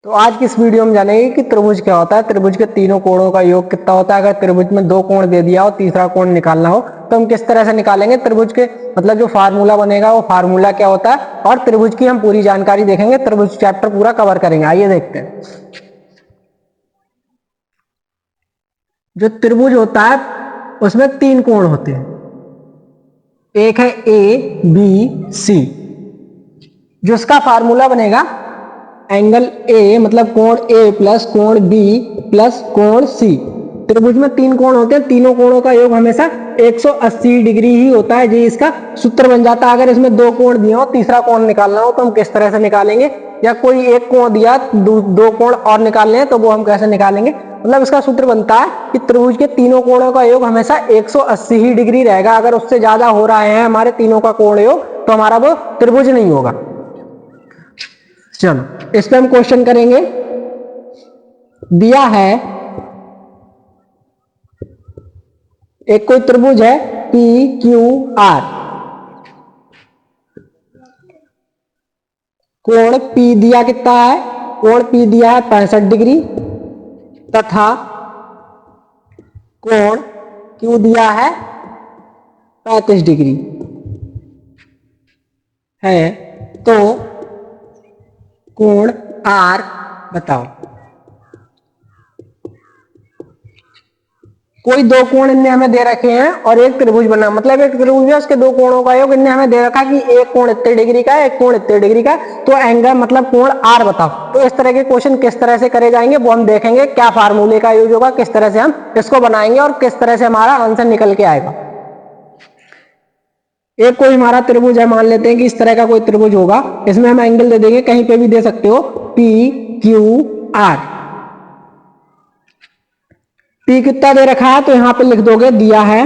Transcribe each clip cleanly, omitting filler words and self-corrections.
तो आज की इस वीडियो में जानेंगे कि त्रिभुज क्या होता है, त्रिभुज के तीनों कोणों का योग कितना होता है, अगर त्रिभुज में दो कोण दे दिया हो, तीसरा कोण निकालना हो तो हम किस तरह से निकालेंगे, त्रिभुज के मतलब जो फार्मूला बनेगा वो फार्मूला क्या होता है, और त्रिभुज की हम पूरी जानकारी देखेंगे। त्रिभुज चैप्टर पूरा कवर करेंगे। आइए देखते हैं। जो त्रिभुज होता है उसमें तीन कोण होते हैं, एक है ए बी सी। जो उसका फार्मूला बनेगा एंगल ए मतलब कोण ए प्लस कोण बी प्लस कोण सी। त्रिभुज में तीन कोण होते हैं, तीनों कोणों का योग हमेशा 180 डिग्री ही होता है, जी इसका सूत्र बन जाता है। अगर इसमें दो कोण दिए हो, तीसरा कोण निकालना हो तो हम किस तरह से निकालेंगे, या कोई एक कोण दिया दो कोण और निकालने हैं तो वो हम कैसे निकालेंगे। मतलब इसका सूत्र बनता है कि त्रिभुज के तीनों कोणों का योग हमेशा 180 ही डिग्री रहेगा। अगर उससे ज्यादा हो रहा है हमारे तीनों का कोण योग तो हमारा वो त्रिभुज नहीं होगा। चलो इस पे हम क्वेश्चन करेंगे। दिया है एक कोई त्रिभुज है पी क्यू आर, कोण पी दिया कितना है, कोण पी दिया है 65 डिग्री तथा कोण क्यू दिया है 35 डिग्री है, तो कोण आर बताओ। कोई दो कोण इनने हमें दे रखे हैं और एक त्रिभुज बना, मतलब एक त्रिभुज है उसके दो कोणों का योग इनने हमें दे रखा कि एक कोण इतने डिग्री का है, एक कोण इतने डिग्री का, तो एंगल मतलब कोण आर बताओ। तो इस तरह के क्वेश्चन किस तरह से करे जाएंगे वो हम देखेंगे, क्या फार्मूले का यूज होगा, किस तरह से हम इसको बनाएंगे और किस तरह से हमारा आंसर निकल के आएगा। एक कोई हमारा त्रिभुज है, मान लेते हैं कि इस तरह का कोई त्रिभुज होगा, इसमें हम एंगल दे देंगे, कहीं पे भी दे सकते हो, पी क्यू आर। पी कितना दे रखा है तो यहां पे लिख दोगे, दिया है,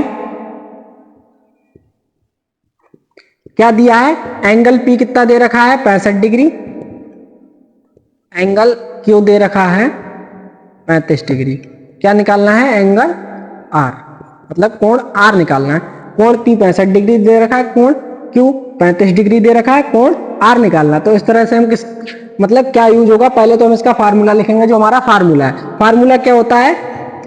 क्या दिया है, एंगल पी कितना दे रखा है 65 डिग्री, एंगल क्यू दे रखा है 35 डिग्री। क्या निकालना है, एंगल आर मतलब कोण आर निकालना है। कोण पी 65 डिग्री दे रखा है, कोण क्यू 35 डिग्री दे रखा है, कोण आर निकालना। तो इस तरह से हम किस मतलब क्या यूज होगा, पहले तो हम इसका फार्मूला लिखेंगे। जो हमारा फार्मूला है, फार्मूला क्या होता है,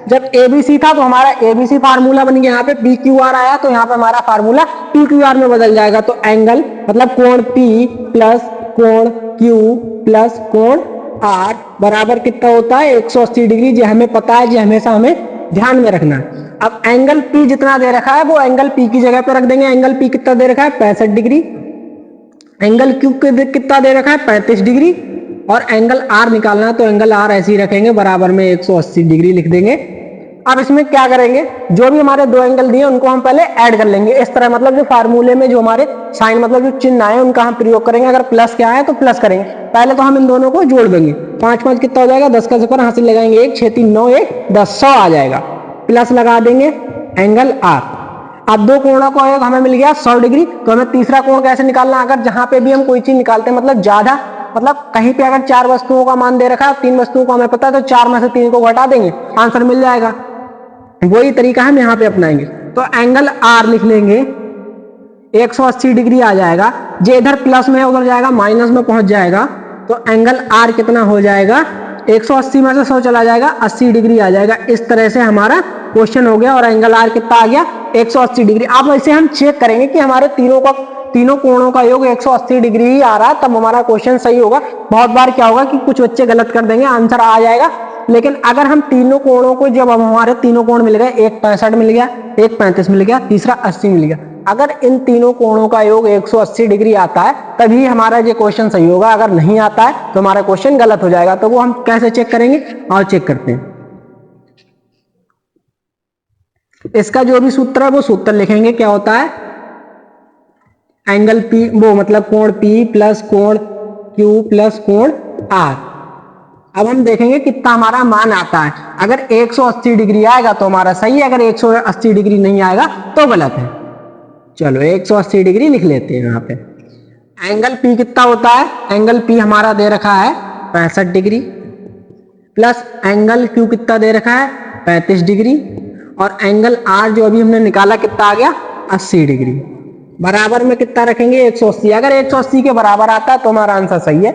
जब एबीसी था तो हमारा एबीसी फार्मूला बन गया, यहाँ पे पी क्यू आर आया तो यहाँ पे हमारा फार्मूला पी क्यू आर में बदल जाएगा। तो एंगल मतलब कोण पी प्लस कोण क्यू प्लस कोण आर बराबर कितना होता है 180 डिग्री। जो हमें पता है, जो हमेशा हमें ध्यान में रखना है। अब एंगल पी जितना दे रखा है वो एंगल पी की जगह पे रख देंगे। एंगल पी कितना दे रखा है 65 डिग्री, एंगल क्यू कितना दे रखा है 35 डिग्री, और एंगल आर निकालना है तो एंगल आर ऐसे ही रखेंगे, बराबर में 180 डिग्री लिख देंगे। अब इसमें क्या करेंगे, जो भी हमारे दो एंगल दिए उनको हम पहले ऐड कर लेंगे इस तरह, मतलब जो फार्मूले में जो हमारे साइन मतलब जो चिन्ह आए उनका हम प्रयोग करेंगे। अगर प्लस क्या है तो प्लस करेंगे, पहले तो हम इन दोनों को जोड़ देंगे। 5 5 कितना हो जाएगा, 10 का सिफर हासिल लगाएंगे, 1 6 3 9 1 10 100 आ जाएगा, प्लस लगा देंगे एंगल आर। अब दो कोणों का योग हमें मिल गया 100 डिग्री, तो हमें तीसरा कोण कैसे निकालना। अगर जहां पे भी हम कोई चीज निकालते हैं मतलब ज्यादा, मतलब कहीं पे अगर 4 वस्तुओं का मान दे रखा है, 3 वस्तुओं को हमें पता है, तो 4 में से 3 को घटा देंगे, आंसर मिल जाएगा। वही तरीका हम यहाँ पे अपनाएंगे। तो एंगल आर लिख लेंगे, 180 डिग्री आ जाएगा। जो इधर प्लस में उधर जाएगा माइनस में पहुंच जाएगा, तो एंगल आर कितना हो जाएगा, 180 में से 100 चला जाएगा, 80 डिग्री आ जाएगा। इस तरह से हमारा क्वेश्चन हो गया और एंगल आर कितना आ गया 180 डिग्री। अब इसे हम चेक करेंगे कि हमारे तीनों कोणों का योग 180 डिग्री ही आ रहा है, तब हमारा क्वेश्चन सही होगा। बहुत बार क्या होगा कि कुछ बच्चे गलत कर देंगे, आंसर आ जाएगा, लेकिन अगर हम तीनों कोणों को, जब हमारे तीनों कोण मिल गए, एक 65 मिल गया, एक 35 मिल गया, तीसरा 80 मिल गया, अगर इन तीनों कोणों का योग 180 डिग्री आता है तभी हमारा ये क्वेश्चन सही होगा। अगर नहीं आता है तो हमारा क्वेश्चन गलत हो जाएगा। तो वो हम कैसे चेक करेंगे, और चेक करते हैं। इसका जो भी सूत्र है वो सूत्र लिखेंगे। क्या होता है, एंगल पी वो मतलब कोण पी प्लस कोण क्यू प्लस कोण आर। अब हम देखेंगे कितना हमारा मान आता है। अगर 180 डिग्री आएगा तो हमारा सही है, अगर 180 डिग्री नहीं आएगा तो गलत है। चलो 180 डिग्री लिख लेते हैं यहाँ पे। एंगल पी कितना होता है, एंगल पी हमारा दे रखा है 65 डिग्री, प्लस एंगल क्यू कितना दे रखा है 35 डिग्री, और एंगल आर जो अभी हमने निकाला कितना आ गया 80 डिग्री, बराबर में कितना रखेंगे 180। अगर 180 के बराबर आता है तो हमारा आंसर सही है,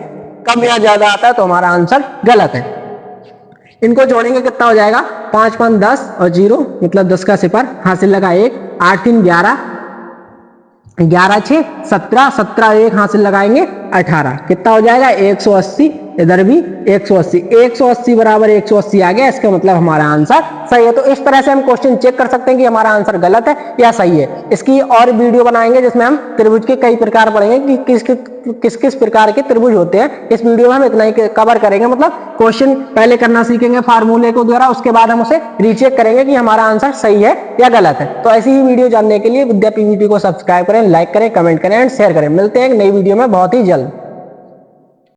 कम या ज्यादा आता है तो हमारा आंसर गलत है। इनको जोड़ेंगे कितना हो जाएगा, 5 5 10 और 0 मतलब 10 का सिपर, हासिल लगा 1, 8 3 11, 11 6 17, 17 1 हासिल लगाएंगे 18, कितना हो जाएगा 180, इधर भी 180, 180 बराबर 180 आ गया, इसका मतलब हमारा आंसर सही है। तो इस तरह से हम क्वेश्चन चेक कर सकते हैं कि हमारा आंसर गलत है या सही है। इसकी और वीडियो बनाएंगे जिसमें हम त्रिभुज के कई प्रकार पढ़ेंगे कि किस किस प्रकार के त्रिभुज होते हैं। इस वीडियो में हम इतना ही कवर करेंगे, मतलब क्वेश्चन पहले करना सीखेंगे फार्मूले को द्वारा, उसके बाद हम उसे रीचेक करेंगे कि हमारा आंसर सही है या गलत है। तो ऐसी ही वीडियो जानने के लिए विद्या पीवीटी को सब्सक्राइब करें, लाइक करें, कमेंट करें एंड शेयर करें। मिलते हैं एक नई वीडियो में बहुत ही जल्द।